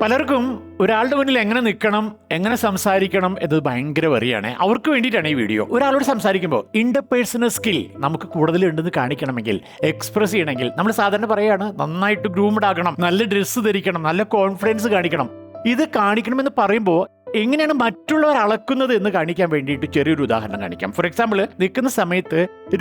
പലർക്കും ഒരാളുടെ മുന്നിൽ എങ്ങനെ നിൽക്കണം, എങ്ങനെ സംസാരിക്കണം എന്നത് ഭയങ്കര വെറിയാണ്. അവർക്ക് വേണ്ടിയിട്ടാണ് ഈ വീഡിയോ. ഒരാളോട് സംസാരിക്കുമ്പോൾ ഇന്റർപേഴ്സണൽ സ്കിൽ നമുക്ക് കൂടുതൽ ഉണ്ടെന്ന് കാണിക്കണമെങ്കിൽ, എക്സ്പ്രസ് ചെയ്യണമെങ്കിൽ നമ്മൾ സാധാരണ പറയാണ് നന്നായിട്ട് ഗ്രൂംഡ് ആകണം, നല്ല ഡ്രസ്സ് ധരിക്കണം, നല്ല കോൺഫിഡൻസ് കാണിക്കണം. ഇത് കാണിക്കണമെന്ന് പറയുമ്പോൾ എങ്ങനെയാണ് മറ്റുള്ളവർ അളക്കുന്നത് എന്ന് കാണിക്കാൻ വേണ്ടിയിട്ട് ചെറിയൊരു ഉദാഹരണം കാണിക്കാം. ഫോർ എക്സാമ്പിൾ, നിൽക്കുന്ന സമയത്ത്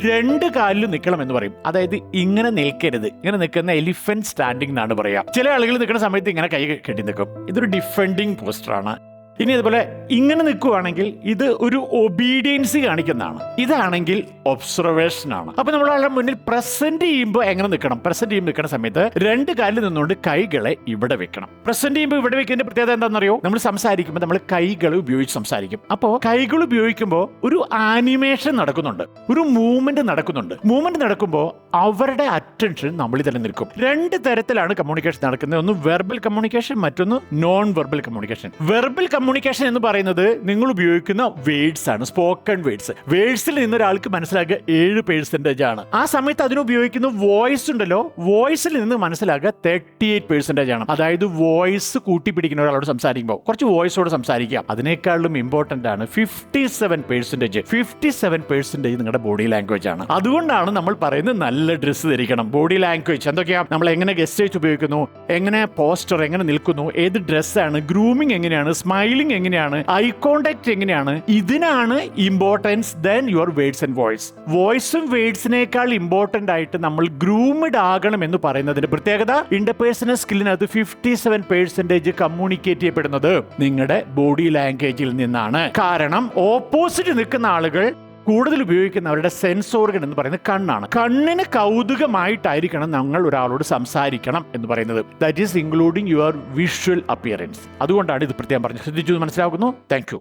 രണ്ട് കാലിലും നിൽക്കണം എന്ന് പറയും. അതായത് ഇങ്ങനെ നിൽക്കരുത്, ഇങ്ങനെ നിൽക്കുന്ന എലിഫന്റ് സ്റ്റാൻഡിംഗ് എന്നാണ് പറയാ. ചില ആളുകൾ നിൽക്കുന്ന സമയത്ത് ഇങ്ങനെ കൈ കെട്ടി നിൽക്കും. ഇതൊരു ഡിഫെൻഡിങ് പോസ്റ്ററാണ്. ഇനി അതുപോലെ ഇങ്ങനെ നിൽക്കുവാണെങ്കിൽ ഇത് ഒരു ഒബീഡിയൻസ് കാണിക്കുന്നതാണ്. ഇതാണെങ്കിൽ ഒബ്സർവേഷൻ ആണ്. അപ്പൊ നമ്മൾ ആളുടെ മുന്നിൽ പ്രസന്റ് ചെയ്യുമ്പോൾ എങ്ങനെ നിൽക്കണം? പ്രസന്റ് ചെയ്യുമ്പോൾ നിൽക്കുന്ന സമയത്ത് രണ്ട് കാലിൽ നിന്നുകൊണ്ട് കൈകളെ ഇവിടെ വെക്കണം. പ്രസന്റ് ചെയ്യുമ്പോൾ ഇവിടെ വെക്കുന്നതിന്റെ പ്രത്യേകത എന്താണെന്നറിയോ? നമ്മൾ സംസാരിക്കുമ്പോൾ നമ്മൾ കൈകൾ ഉപയോഗിച്ച് സംസാരിക്കും. അപ്പോൾ കൈകൾ ഉപയോഗിക്കുമ്പോൾ ഒരു ആനിമേഷൻ നടക്കുന്നുണ്ട്, ഒരു മൂവ്മെന്റ് നടക്കുന്നുണ്ട്. മൂവ്മെന്റ് നടക്കുമ്പോൾ അവരുടെ അറ്റൻഷൻ നമ്മളിൽ തന്നെ നിൽക്കും. രണ്ട് തരത്തിലാണ് കമ്മ്യൂണിക്കേഷൻ നടക്കുന്നത്. ഒന്ന് വെർബൽ കമ്മ്യൂണിക്കേഷൻ, മറ്റൊന്ന് non verbal communication. Verbal communication എന്ന് പറയുന്നത് നിങ്ങൾ ഉപയോഗിക്കുന്ന വേർഡ്സ് ആണ്, സ്പോക്കൺ വേർഡ്സ്. വേർഡ്സിൽ നിന്ന് ഒരാൾക്ക് മനസ്സിലാക്കുക 7% ആണ്. ആ സമയത്ത് അതിനുപയോഗിക്കുന്ന വോയിസ് ഉണ്ടല്ലോ, വോയിസിൽ നിന്ന് മനസ്സിലാക്കുക 38% ആണ്. അതായത് വോയിസ് കൂട്ടിപ്പിടിക്കുന്ന ഒരാളോട് സംസാരിക്കുമ്പോൾ കുറച്ച് വോയിസോട് സംസാരിക്കാം. അതിനേക്കാളും ഇമ്പോർട്ടന്റ് ആണ് 57%. 57% നിങ്ങളുടെ ബോഡി ലാംഗ്വേജ് ആണ്. അതുകൊണ്ടാണ് നമ്മൾ പറയുന്നത് നല്ല ഡ്രസ്സ് ധരിക്കണം. ബോഡി ലാംഗ്വേജ് എന്തൊക്കെയാ? നമ്മൾ എങ്ങനെ ഗസ്റ്റേജ് ഉപയോഗിക്കുന്നു, എങ്ങനെ പോസ്റ്റർ എങ്ങനെ നിൽക്കുന്നു, ഏത് ഡ്രസ്സാണ്, ഗ്രൂമിങ് എങ്ങനെയാണ്, സ്മൈലിംഗ് എങ്ങനെയാണ്, ഐ കോണ്ടാക്ട് എങ്ങനെയാണ്, ഇതിനാണ് importance then your words and voice. വോയിസും വേർഡ്സിനേക്കാൾ ഇമ്പോർട്ടന്റ് ആയിട്ട് നമ്മൾ ഗ്രൂംഡ് ആകണം എന്ന് പറയുന്നതിന്റെ പ്രത്യേകത, ഇന്റർപേഴ്സണൽ സ്കില്ലിനകത്ത് 57% കമ്മ്യൂണിക്കേറ്റ് ചെയ്യപ്പെടുന്നത് നിങ്ങളുടെ ബോഡി ലാംഗ്വേജിൽ നിന്നാണ്. കാരണം ഓപ്പോസിറ്റ് നിൽക്കുന്ന ആളുകൾ കൂടുതൽ ഉപയോഗിക്കുന്ന അവരുടെ സെൻസ് ഓർഗൻ എന്ന് പറയുന്നത് കണ്ണാണ്. കണ്ണിന് കൗതുകമായിട്ടായിരിക്കണം ഞങ്ങൾ ഒരാളോട് സംസാരിക്കണം എന്ന് പറയുന്നത്. That is including your visual appearance. അതുകൊണ്ടാണ് ഇത് പ്രത്യേകം പറഞ്ഞത്. ശ്രദ്ധിച്ചു മനസ്സിലാക്കുന്നു. Thank you.